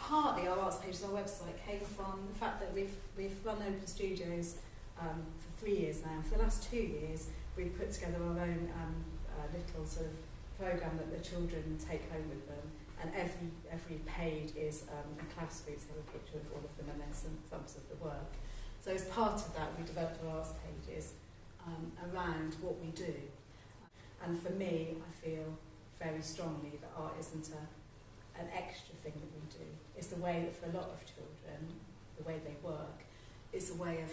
partly our arts page, our website, came from the fact that we've run Open Studios for 3 years now. For the last 2 years, we've put together our own little sort of programme that the children take home with them, and every page is a class group, so a picture of all of them and then some examples of the work. So as part of that, we developed our arts pages around what we do. And for me, I feel very strongly that art isn't an extra thing that we do. It's the way that for a lot of children, the way they work, it's a way of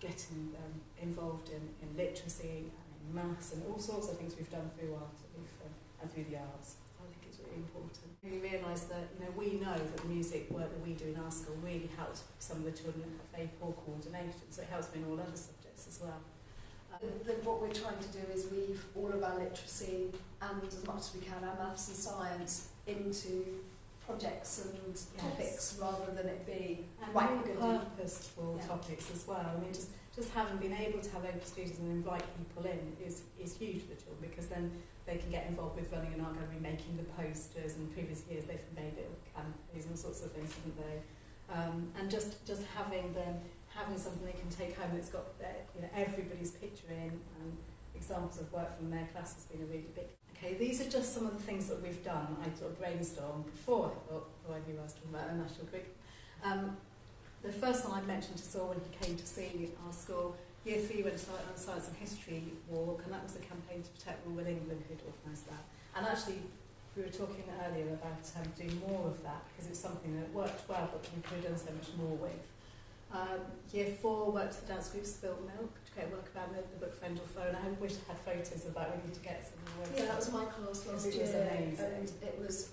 getting them involved in literacy and in maths and all sorts of things we've done through art at Reepham and through the arts. I think it's really important. We realise that we know that the music work that we do in our school really helps some of the children that have very poor coordination, so it helps me in all other subjects as well. What we're trying to do is weave all of our literacy and as much as we can our maths and science into projects and topics rather than it be purposeful topics as well. I mean, just having been able to have open studios and invite people in is huge for the children, because then they can get involved with running an art gallery, making the posters, and previous years they've made little canopies and all sorts of things, haven't they? And just having something they can take home that's got everybody's picture in and examples of work from their class has been a really big. Okay, these are just some of the things that we've done. I sort of brainstormed before I knew I was talking about a national curriculum. The first one I mentioned to Saul when he came to see our school, Year 3 went on a Science and History walk, and that was the campaign to protect rural England who'd organised that. And actually, we were talking earlier about doing more of that, because it's something that worked well, but we could have done so much more with. Year 4 worked with the dance group Spilt Milk to create work about the book Friend or Phone. I wish I had photos of that. We need to get some more. Yeah, that was my class last year. It was amazing. And it was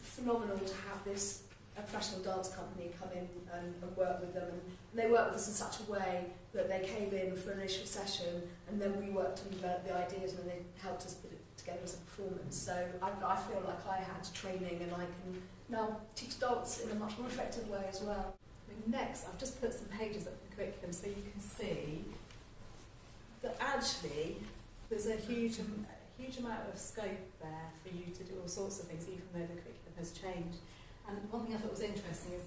phenomenal to have this a professional dance company come in and work with them. And they worked with us in such a way that they came in for an initial session, and then we worked and developed the ideas, and they helped us put it together as a performance. So I feel like I had training, and I can now teach dance in a much more effective way as well. Next, I've just put some pages up in the curriculum so you can see that actually there's a huge amount of scope there for you to do all sorts of things, even though the curriculum has changed. And one thing I thought was interesting is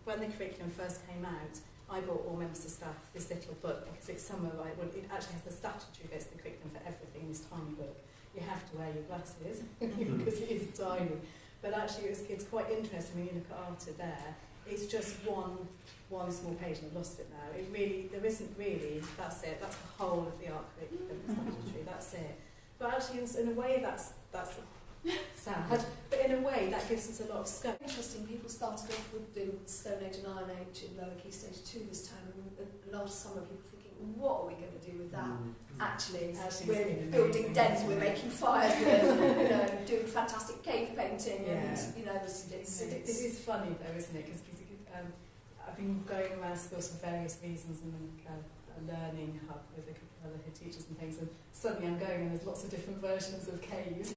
when the curriculum first came out, I bought all members of staff this little book because it's summarised. Well, it actually has the statutory bits of the curriculum for everything in this tiny book. You have to wear your glasses because it is tiny. But actually, it's quite interesting when you look at Arta there. It's just one small page, and I've lost it now. There isn't really, that's it, that's the whole of the art curriculum, statutory, that's it. But actually, in a way, that's sad, but in a way, that gives us a lot of scope. Interesting, people started off with doing Stone Age and Iron Age in lower key stage 2 this time, and last summer people thinking, what are we going to do with that? Actually we're building dens, we're making fires, we're doing fantastic cave painting, and it is funny though, isn't it? Because I've been going around schools for various reasons, and a learning hub with a couple of other head teachers and things, and suddenly I'm going and there's lots of different versions of caves.